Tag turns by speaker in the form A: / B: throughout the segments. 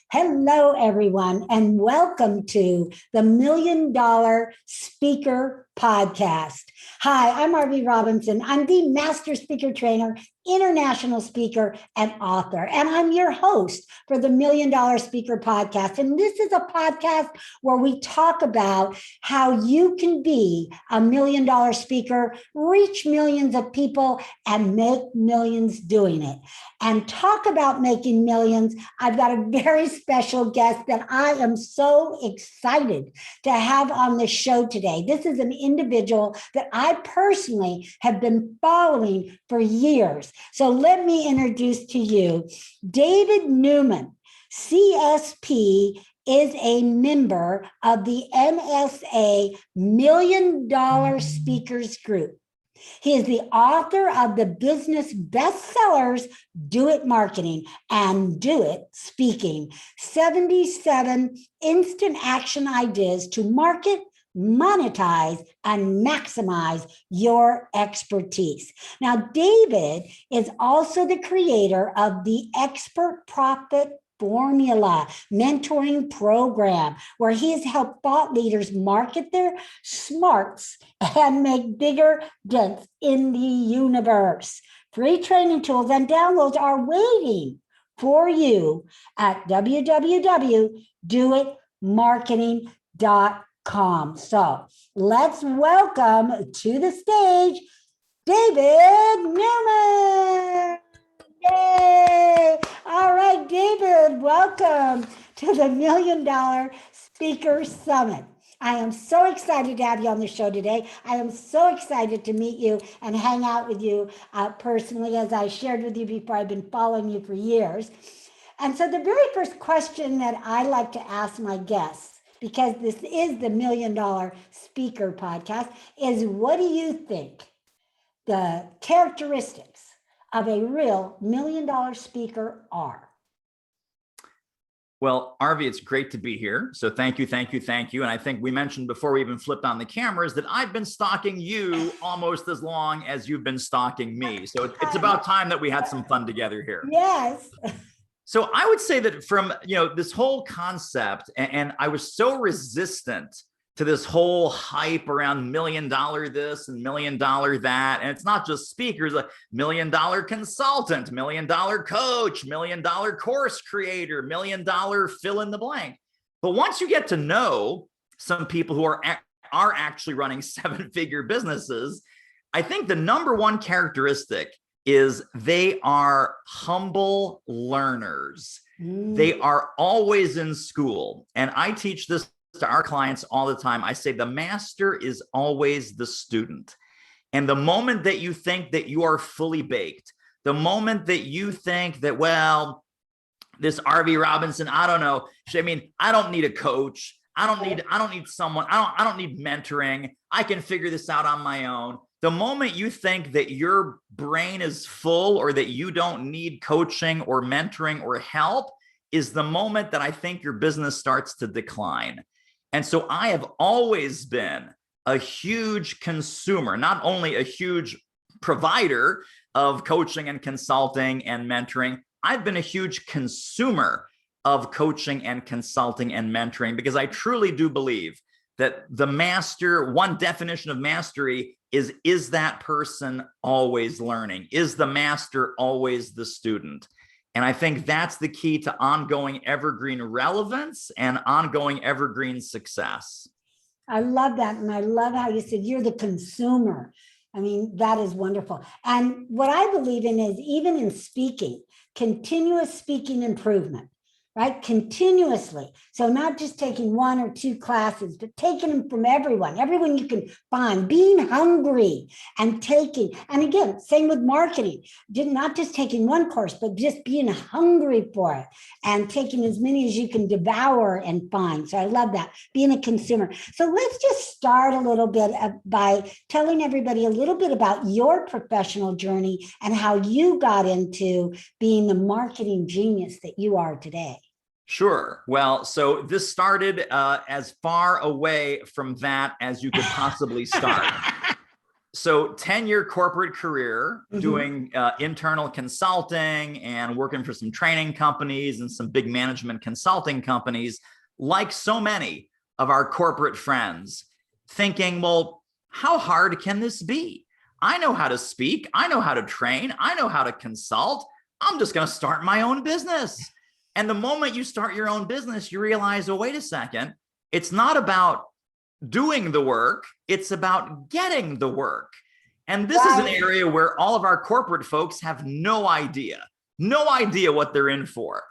A: Hello, everyone, and welcome to the Million Dollar Speaker Podcast. Hi, I'm Arvee Robinson. I'm the Master Speaker Trainer, international speaker, and author, and I'm your host for the Million Dollar Speaker Podcast. And this is a podcast where we talk about how you can be a million dollar speaker, reach millions of people, and make millions doing it. And talk about making millions, I've got a very special guest that I am so excited to have on the show today. This is an individual that I personally have been following for years. So let me introduce to you David Newman. CSP is a member of the NSA Million Dollar Speakers Group. He is the author of the business bestsellers, Do It Marketing and Do It Speaking, 77 instant action ideas to market, monetize, and maximize your expertise. Now, David is also the creator of the Expert Profit Formula mentoring program, where he has helped thought leaders market their smarts and make bigger dents in the universe. Free training tools and downloads are waiting for you at www.doitmarketing.com. So let's welcome to the stage, David Newman. Yay! All right, David, welcome to the Million Dollar Speaker Summit. I am so excited to have you on the show today. I am so excited to meet you and hang out with you personally, as I shared with you before. I've been following you for years. And so the very first question that I like to ask my guests, because this is the Million Dollar Speaker Podcast, is what do you think the characteristics of a real million dollar speaker are?
B: Well, Arvee, it's great to be here. So thank you. And I think we mentioned before we even flipped on the cameras that I've been stalking you almost as long as you've been stalking me. So it's about time that we had some fun together here.
A: Yes.
B: So I would say that from, this whole concept, and I was so resistant to this whole hype around million dollar this and million dollar that. And it's not just speakers, like million dollar consultant, million dollar coach, million dollar course creator, million dollar fill in the blank. But once you get to know some people who are actually running seven-figure businesses, I think the number one characteristic is they are humble learners. They are always in school. And I teach this to our clients all the time. I say the master is always the student. And the moment that you think that you are fully baked, the moment that you think that, well, this Arvee Robinson, I don't know. I mean, I don't need a coach. I don't need someone. I don't need mentoring. I can figure this out on my own. The moment you think that your brain is full or that you don't need coaching or mentoring or help is the moment that I think your business starts to decline. And so I have always been a huge consumer, not only a huge provider of coaching and consulting and mentoring. I've been a huge consumer of coaching and consulting and mentoring, because I truly do believe that the master, one definition of mastery is that person always learning? Is the master always the student? And I think that's the key to ongoing evergreen relevance and ongoing evergreen success.
A: I love that. And I love how you said you're the consumer. I mean, that is wonderful. And what I believe in is, even in speaking, continuous speaking improvement, right? Continuously. So not just taking one or two classes, but taking them from everyone you can find, being hungry and taking, and again, same with marketing, not just taking one course, but just being hungry for it and taking as many as you can devour and find. So I love that, being a consumer. So let's just start a little bit by telling everybody a little bit about your professional journey and how you got into being the marketing genius that you are today.
B: Sure. Well, so this started as far away from that as you could possibly start. So 10-year corporate career
A: Mhm.
B: doing internal consulting and working for some training companies and some big management consulting companies, like so many of our corporate friends, thinking, well, how hard can this be? I know how to speak. I know how to train. I know how to consult. I'm just going to start my own business. And the moment you start your own business, you realize, oh, wait a second, it's not about doing the work, it's about getting the work. And this is an area where all of our corporate folks have no idea what they're in for.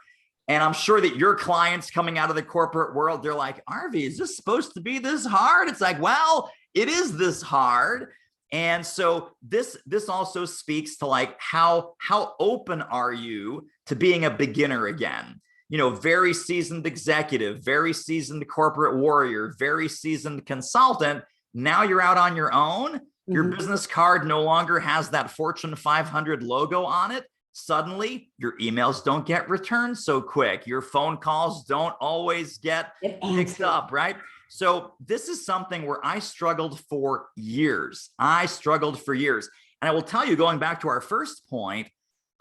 B: And I'm sure that your clients coming out of the corporate world, they're like, Arvee, is this supposed to be this hard? It's like, well, it is this hard. And so this also speaks to like how open are you to being a beginner again? You know, very seasoned executive, very seasoned corporate warrior, very seasoned consultant. Now you're out on your own. Your business card no longer has that Fortune 500 logo on it. Suddenly, your emails don't get returned so quick. Your phone calls don't always get picked up, right? So this is something where I struggled for years. And I will tell you, going back to our first point,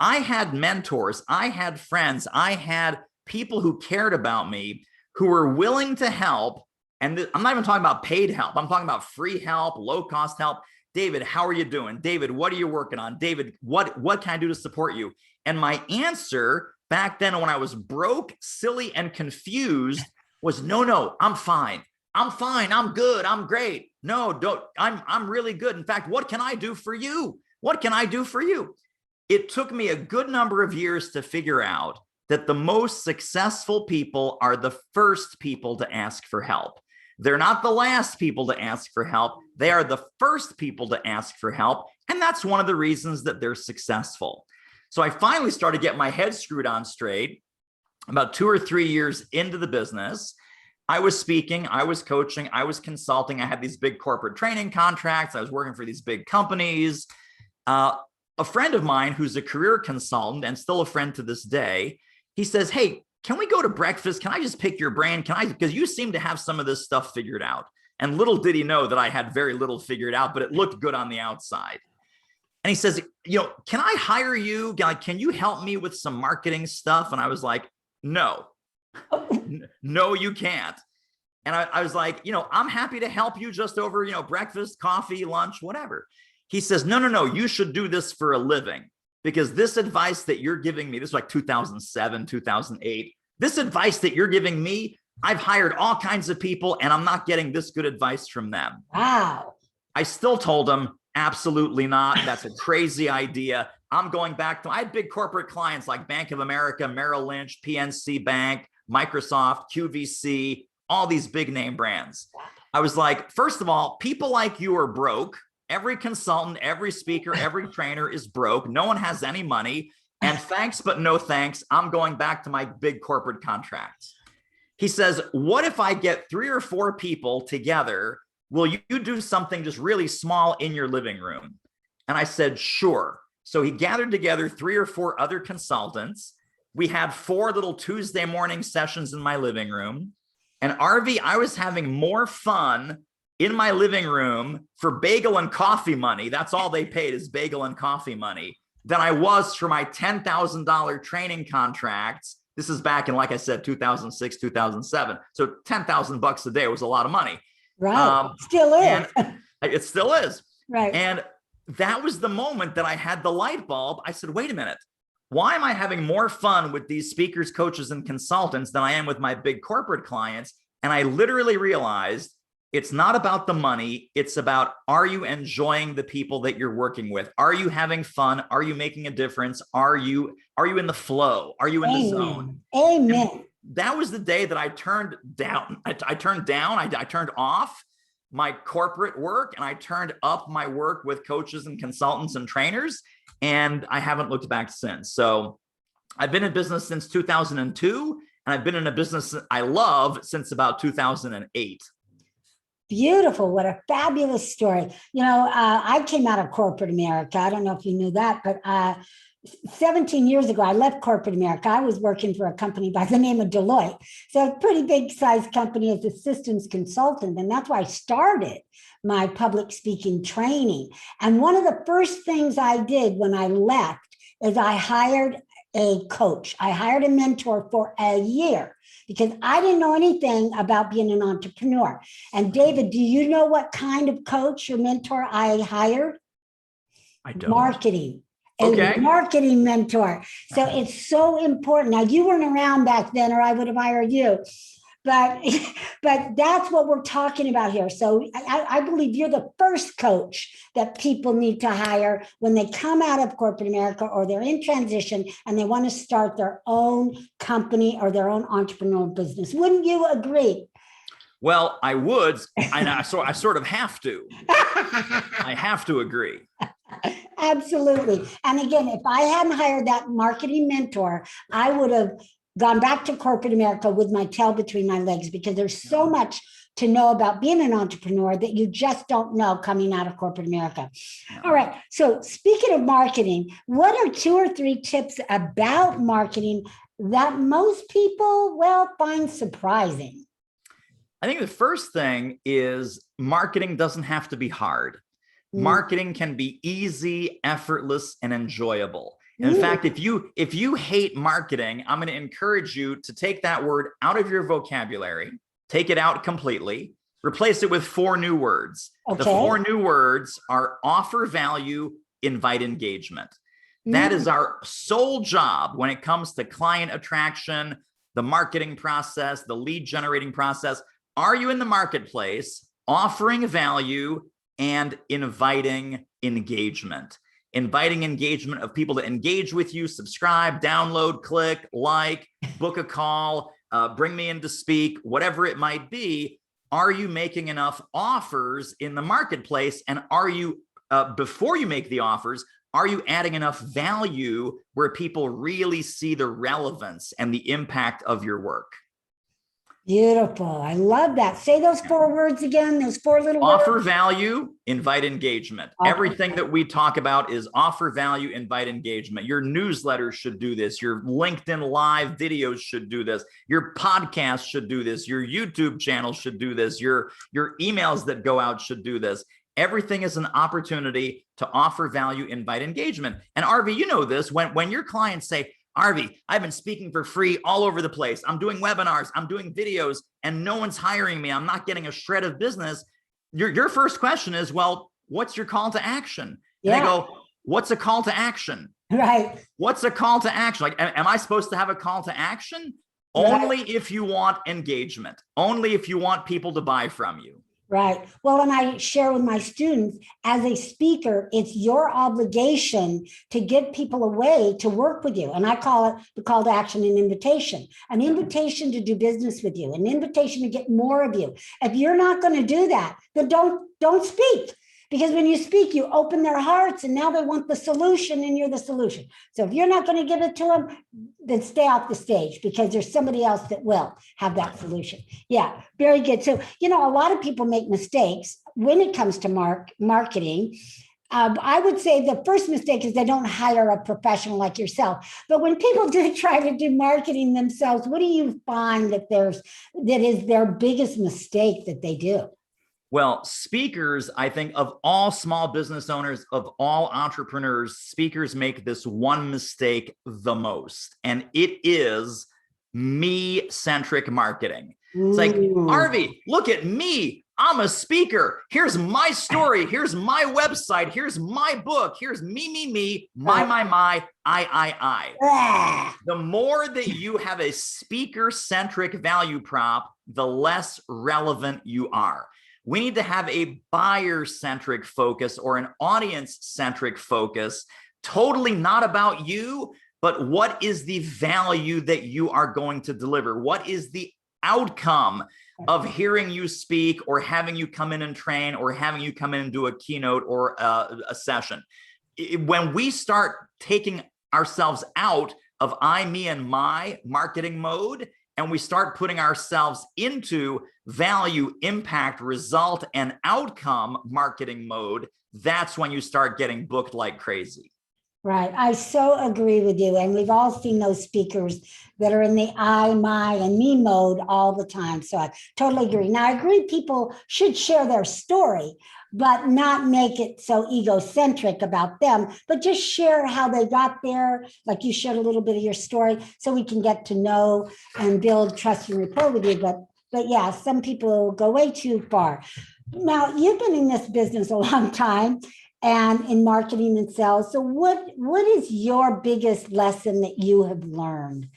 B: I had mentors, I had friends, I had people who cared about me, who were willing to help. And I'm not even talking about paid help. I'm talking about free help, low cost help. David, how are you doing? David, what are you working on? David, what can I do to support you? And my answer back then, when I was broke, silly, and confused, was no, I'm fine. I'm good. I'm great. No, don't. I'm really good. In fact, what can I do for you? What can I do for you? It took me a good number of years to figure out that the most successful people are the first people to ask for help. They're not the last people to ask for help. They are the first people to ask for help. And that's one of the reasons that they're successful. So I finally started to get my head screwed on straight about 2 or 3 years into the business. I was speaking, I was coaching, I was consulting. I had these big corporate training contracts. I was working for these big companies. A friend of mine who's a career consultant and still a friend to this day, he says, hey, can we go to breakfast? Can I just pick your brain? Because you seem to have some of this stuff figured out. And little did he know that I had very little figured out, but it looked good on the outside. And he says, can I hire you? Can you help me with some marketing stuff? And I was like, no, you can't. And I was like, I'm happy to help you just over, breakfast, coffee, lunch, whatever. He says, no, you should do this for a living. Because this advice that you're giving me, this is like 2007, 2008, this advice that you're giving me, I've hired all kinds of people and I'm not getting this good advice from them.
A: Wow.
B: I still told him, absolutely not. That's a crazy idea. I'm going back to, I had big corporate clients like Bank of America, Merrill Lynch, PNC Bank, Microsoft, QVC, all these big name brands. I was like, first of all, people like you are broke. Every consultant, every speaker, every trainer is broke. No one has any money. And thanks, but no thanks. I'm going back to my big corporate contracts. He says, what if I get 3 or 4 people together? Will you do something just really small in your living room? And I said, sure. So he gathered together 3 or 4 other consultants. We had 4 little Tuesday morning sessions in my living room. And Arvee, I was having more fun in my living room for bagel and coffee money. That's all they paid, is bagel and coffee money, than I was for my $10,000 training contracts. This is back in, like I said, 2006, 2007. So $10,000 a day was a lot of money.
A: Right. Still is.
B: It still is.
A: Right.
B: And that was the moment that I had the light bulb. I said, wait a minute. Why am I having more fun with these speakers, coaches, and consultants than I am with my big corporate clients? And I literally realized it's not about the money. It's about, are you enjoying the people that you're working with? Are you having fun? Are you making a difference? Are you in the flow? Are you in the zone?
A: Amen.
B: And that was the day that I turned down. I turned off my corporate work and I turned up my work with coaches and consultants and trainers. And I haven't looked back since. So I've been in business since 2002. And I've been in a business I love since about 2008.
A: Beautiful. What a fabulous story. I came out of corporate America. I don't know if you knew that, but 17 years ago, I left corporate America. I was working for a company by the name of Deloitte. So a pretty big sized company as a systems consultant. And that's why I started my public speaking training. And one of the first things I did when I left is I hired a coach. I hired a mentor for a year because I didn't know anything about being an entrepreneur. And David, do you know what kind of coach or mentor I hired?
B: I don't.
A: Marketing.
B: Okay.
A: A marketing mentor. So it's so important. Now, you weren't around back then, or I would have hired you. But that's what we're talking about here. So I believe you're the first coach that people need to hire when they come out of corporate America or they're in transition and they want to start their own company or their own entrepreneurial business. Wouldn't you agree?
B: Well, I would. I sort of have to. I have to agree.
A: Absolutely. And again, if I hadn't hired that marketing mentor, I would have gone back to corporate America with my tail between my legs because there's so much to know about being an entrepreneur that you just don't know coming out of corporate America. All right. So speaking of marketing, what are 2 or 3 tips about marketing that most people, well, find surprising?
B: I think the first thing is marketing doesn't have to be hard. Marketing can be easy, effortless, and enjoyable. In fact, if you hate marketing, I'm going to encourage you to take that word out of your vocabulary, take it out completely, replace it with 4 new words. Okay. The 4 new words are offer value, invite engagement. That is our sole job when it comes to client attraction, the marketing process, the lead generating process. Are you in the marketplace offering value and inviting engagement? Inviting engagement of people to engage with you, subscribe, download, click, like, book a call, bring me in to speak, whatever it might be. Are you making enough offers in the marketplace? And are you, before you make the offers, are you adding enough value where people really see the relevance and the impact of your work?
A: Beautiful. I love that. Say those 4 words again, those 4 little words.
B: Offer value, invite engagement. Everything that we talk about is offer value, invite engagement. Your newsletter should do this. Your LinkedIn live videos should do this. Your podcast should do this. Your YouTube channel should do this. Your emails that go out should do this. Everything is an opportunity to offer value, invite engagement. And Arvee, you know this, when your clients say, Arvee, I've been speaking for free all over the place. I'm doing webinars, I'm doing videos, and no one's hiring me. I'm not getting a shred of business. Your first question is, well, what's your call to action? And they go, what's a call to action?
A: Right.
B: What's a call to action? Like, am I supposed to have a call to action? Right. Only if you want engagement, only if you want people to buy from you.
A: Right. Well, and I share with my students, as a speaker, it's your obligation to give people a way to work with you. And I call it the call to action an invitation to do business with you, an invitation to get more of you. If you're not going to do that, then don't speak. Because when you speak, you open their hearts and now they want the solution and you're the solution. So if you're not going to give it to them, then stay off the stage because there's somebody else that will have that solution. Yeah, very good. So, a lot of people make mistakes when it comes to marketing. I would say the first mistake is they don't hire a professional like yourself. But when people do try to do marketing themselves, what do you find that is their biggest mistake that they do?
B: Well, speakers, I think of all small business owners, of all entrepreneurs, speakers make this one mistake the most, and it is me-centric marketing. It's like, Arvee, look at me. I'm a speaker. Here's my story. Here's my website. Here's my book. Here's me, my, I. The more that you have a speaker-centric value prop, the less relevant you are. We need to have a buyer-centric focus or an audience-centric focus, totally not about you, but what is the value that you are going to deliver? What is the outcome of hearing you speak or having you come in and train or having you come in and do a keynote or a session? When we start taking ourselves out of I, me, and my marketing mode, and we start putting ourselves into value, impact, result, and outcome marketing mode, that's when you start getting booked like crazy.
A: Right. I so agree with you. And we've all seen those speakers that are in the I, my, and me mode all the time. So I totally agree. Now, I agree people should share their story, but not make it so egocentric about them, but just share how they got there. Like you shared a little bit of your story so we can get to know and build trust and rapport with you. But yeah, some people go way too far. Now, you've been in this business a long time and in marketing and sales. So what is your biggest lesson that you have learned?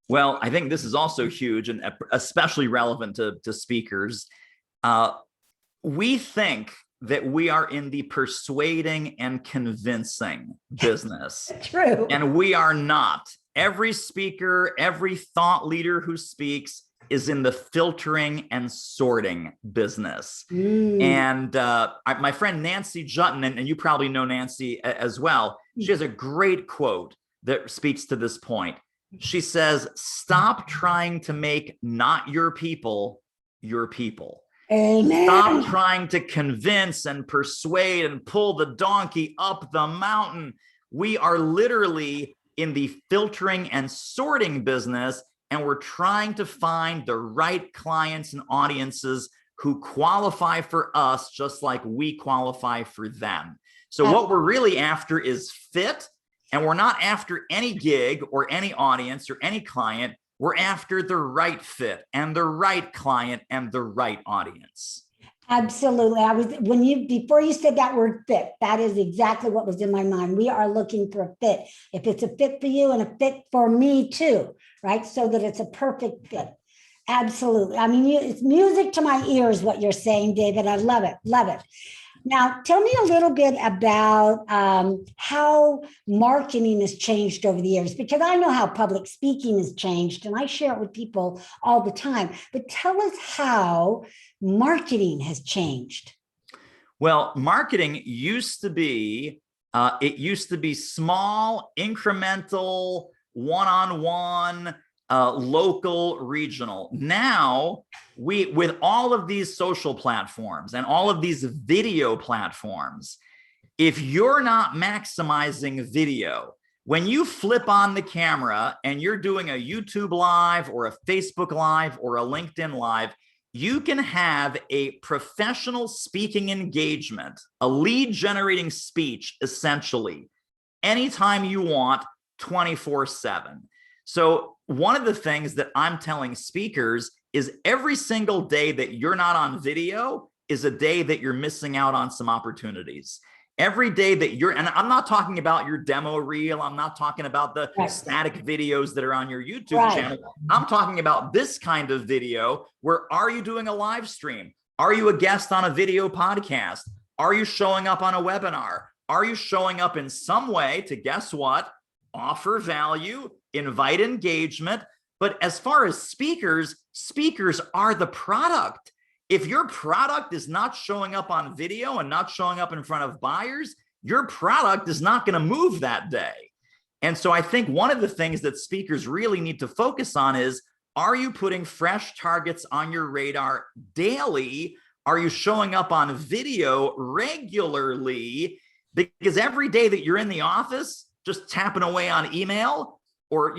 B: Well, I think this is also huge and especially relevant to speakers. We think that we are in the persuading and convincing business.
A: True.
B: And we are not. Every speaker, every thought leader who speaks is in the filtering and sorting business. And my friend Nancy Jutton, and you probably know Nancy as well, she has a great quote that speaks to this point. She says, "Stop trying to make not your people your people."
A: Amen.
B: Stop trying to convince and persuade and pull the donkey up the mountain. We are literally in the filtering and sorting business, and we're trying to find the right clients and audiences who qualify for us just like we qualify for them. So what we're really after is fit, and we're not after any gig or any audience or any client. We're after the right fit and the right client and the right audience.
A: Absolutely. Before you said that word fit, that is exactly what was in my mind. We are looking for a fit. If it's a fit for you and a fit for me too, right? So that it's a perfect fit. Absolutely. I mean, it's music to my ears, what you're saying, David. I love it. Love it. Now, tell me a little bit about how marketing has changed over the years, because I know how public speaking has changed and I share it with people all the time. But tell us how marketing has changed.
B: Well, marketing used to be, small, incremental, one-on-one, local, regional. Now, with all of these social platforms and all of these video platforms, if you're not maximizing video, when you flip on the camera and you're doing a YouTube live or a Facebook live or a LinkedIn live, you can have a professional speaking engagement, a lead generating speech, essentially, anytime you want, 24/7. So one of the things that I'm telling speakers is every single day that you're not on video is a day that you're missing out on some opportunities. Every day that and I'm not talking about your demo reel. I'm not talking about the static videos that are on your YouTube channel. I'm talking about this kind of video where are you doing a live stream? Are you a guest on a video podcast? Are you showing up on a webinar? Are you showing up in some way to, guess what? Offer value, invite engagement. But as far as speakers are the product. If your product is not showing up on video and not showing up in front of buyers, your product is not going to move that day. And so I think one of the things that speakers really need to focus on is, are you putting fresh targets on your radar daily? Are you showing up on video regularly? Because every day that you're in the office, just tapping away on email, or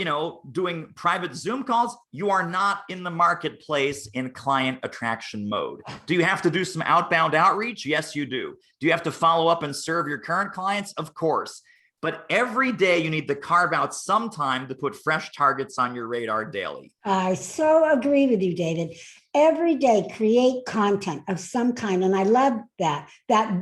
B: doing private Zoom calls, you are not in the marketplace in client attraction mode. Do you have to do some outbound outreach? Yes, you do. Do you have to follow up and serve your current clients? Of course. But every day you need to carve out some time to put fresh targets on your radar daily.
A: I so agree with you, David. Every day create content of some kind. And I love that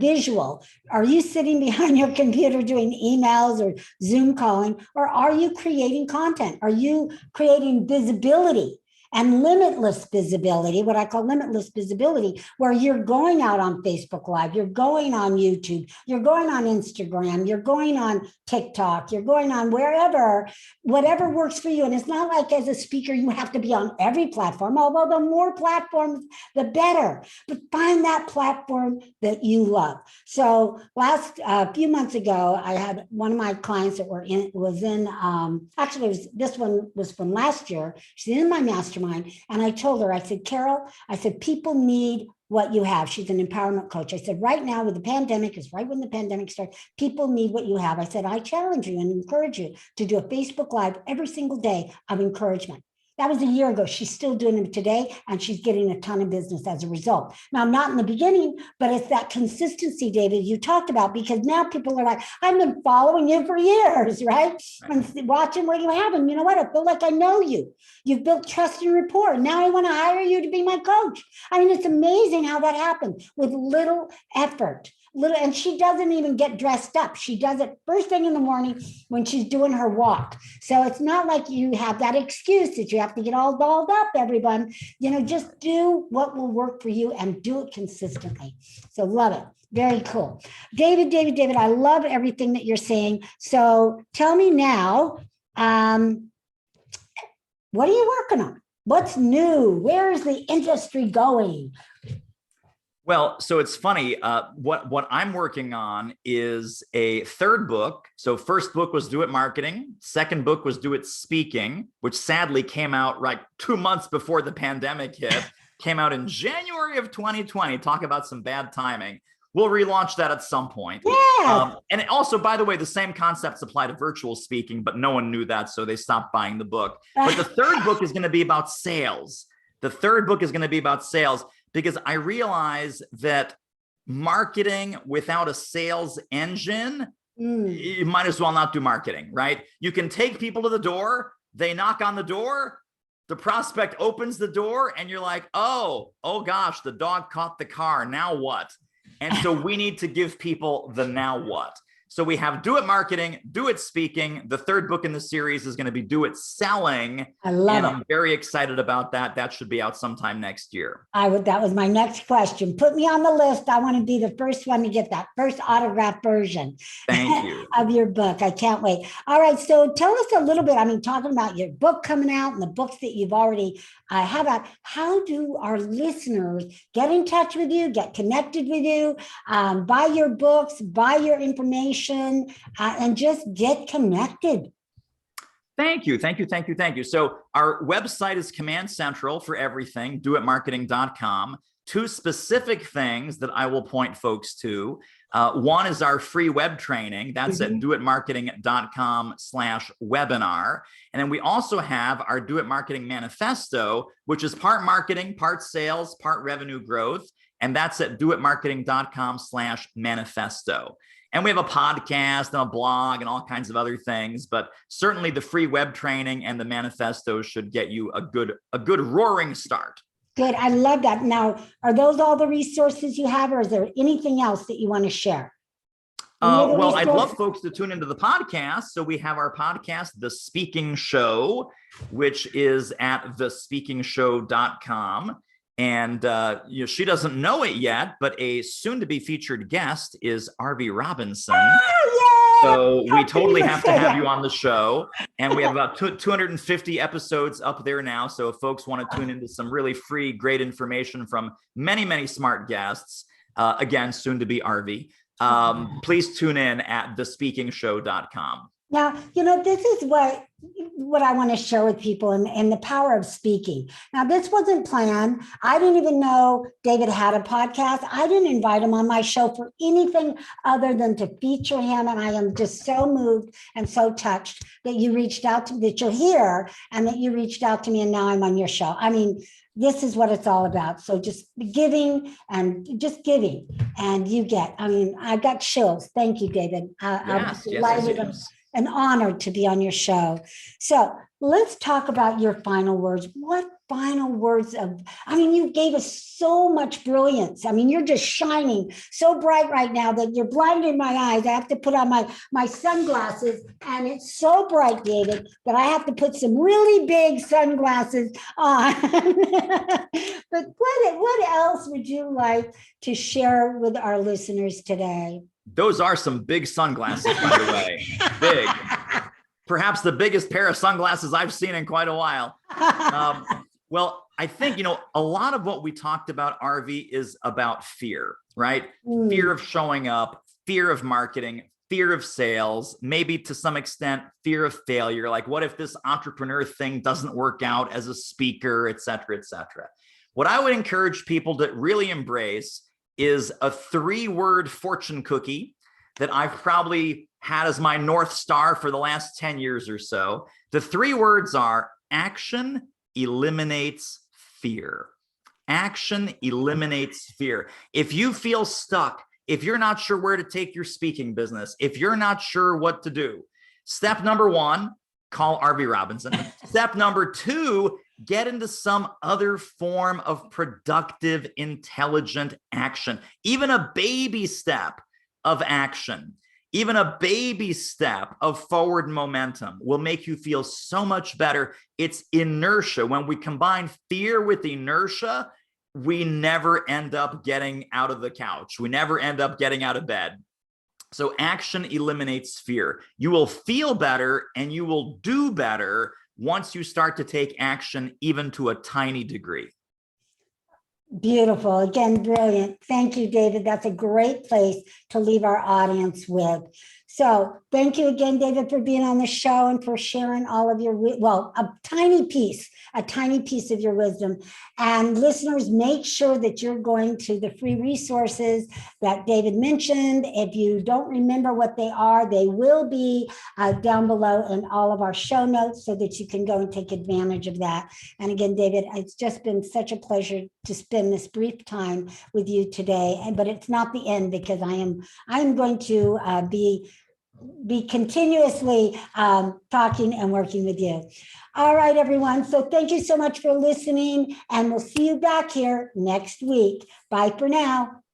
A: visual. Are you sitting behind your computer doing emails or Zoom calling, or are you creating content? Are you creating visibility? And limitless visibility, what I call limitless visibility, where you're going out on Facebook Live, you're going on YouTube, you're going on Instagram, you're going on TikTok, you're going on wherever, whatever works for you. And it's not like as a speaker, you have to be on every platform, although the more platforms, the better. But find that platform that you love. So a few months ago, I had one of my clients that this one was from last year. She's in my mastermind. mastermind. And I told her, I said, Carol, I said, people need what you have. She's an empowerment coach. I said, right now with the pandemic, is right when the pandemic started, people need what you have. I said, I challenge you and encourage you to do a Facebook Live every single day of encouragement. That was a year ago. She's still doing them today, and she's getting a ton of business as a result. Now, not in the beginning, but it's that consistency, David, you talked about, because now people are like, I've been following you for years, right? And watching what you have. And you know what? I feel like I know you. You've built trust and rapport. Now I want to hire you to be my coach. I mean, it's amazing how that happened with little effort. And she doesn't even get dressed up. She does it first thing in the morning when she's doing her walk. So it's not like you have that excuse that you have to get all dolled up, everyone. Just do what will work for you and do it consistently. So love it. Very cool. David, I love everything that you're saying. So tell me now, what are you working on? What's new? Where is the industry going?
B: Well, so it's funny. What I'm working on is a third book. So first book was Do It Marketing. Second book was Do It Speaking, which sadly came out like 2 months before the pandemic hit. Came out in January of 2020. Talk about some bad timing. We'll relaunch that at some point.
A: Yeah.
B: And also, by the way, the same concepts apply to virtual speaking, but no one knew that, so they stopped buying the book. But the third book is going to be about sales. The third book is going to be about sales, because I realize that marketing without a sales engine, you might as well not do marketing, right? You can take people to the door, they knock on the door, the prospect opens the door, and you're like, oh gosh, the dog caught the car, now what? And so we need to give people the now what. So we have Do It Marketing, Do It Speaking. The third book in the series is going to be Do It Selling.
A: I love it.
B: I'm very excited about that. That should be out sometime next year.
A: That was my next question. Put me on the list. I want to be the first one to get that first autographed version.
B: Thank you.
A: Of your book. I can't wait. All right. So tell us a little bit, talking about your book coming out and the books that you've already have out. How do our listeners get in touch with you, get connected with you, buy your books, buy your information, and just get connected?
B: Thank you. So our website is Command Central for everything, doitmarketing.com. Two specific things that I will point folks to. One is our free web training. That's at doitmarketing.com/webinar. And then we also have our Do It Marketing Manifesto, which is part marketing, part sales, part revenue growth. And that's at doitmarketing.com/manifesto. And we have a podcast and a blog and all kinds of other things, but certainly the free web training and the manifesto should get you a good roaring start.
A: Good. I love that. Now, are those all the resources you have, or is there anything else that you want to share?
B: Well, I'd love folks to tune into the podcast. So we have our podcast, The Speaking Show, which is at thespeakingshow.com. And she doesn't know it yet, but a soon-to-be featured guest is Arvee Robinson. So we totally have to have you on the show. And we have about 250 episodes up there now. So if folks want to tune into some really free, great information from many, many smart guests, again, soon to be Arvee, please tune in at thespeakingshow.com.
A: Now, this is what I want to share with people and the power of speaking. Now, this wasn't planned. I didn't even know David had a podcast. I didn't invite him on my show for anything other than to feature him. And I am just so moved and so touched that you reached out to me, that you're here, and that you reached out to me, and now I'm on your show. This is what it's all about. So just giving and you get, I got chills. Thank you, David. I'm delighted.
B: Yes.
A: An honor to be on your show. So let's talk about your final words. What final words you gave us so much brilliance. You're just shining so bright right now that you're blinding my eyes. I have to put on my sunglasses, and it's so bright, David, that I have to put some really big sunglasses on. But what else would you like to share with our listeners today?
B: Those are some big sunglasses, by the way. Big. Perhaps the biggest pair of sunglasses I've seen in quite a while. Well, I think, a lot of what we talked about, Arvee, is about fear, right? Fear of showing up, fear of marketing, fear of sales, maybe to some extent, fear of failure. Like, what if this entrepreneur thing doesn't work out as a speaker, et cetera, et cetera. What I would encourage people to really embrace is a 3-word fortune cookie that I've probably had as my North Star for the last 10 years or so. The 3 words are: action eliminates fear. Action eliminates fear. If you feel stuck, if you're not sure where to take your speaking business, if you're not sure what to do, step number 1, call Arvee Robinson. Step number 2, get into some other form of productive, intelligent action. Even a baby step of action, even a baby step of forward momentum will make you feel so much better. It's inertia. When we combine fear with inertia, we never end up getting out of the couch. We never end up getting out of bed. So action eliminates fear. You will feel better and you will do better once you start to take action, even to a tiny degree.
A: Beautiful. Again, brilliant. Thank you, David. That's a great place to leave our audience with. So thank you again, David, for being on the show and for sharing all of your, well, a tiny piece of your wisdom. And listeners, make sure that you're going to the free resources that David mentioned. If you don't remember what they are, they will be down below in all of our show notes so that you can go and take advantage of that. And again, David, it's just been such a pleasure to spend this brief time with you today. But it's not the end, because I am going to be continuously talking and working with you. All right, everyone. So thank you so much for listening, and we'll see you back here next week. Bye for now.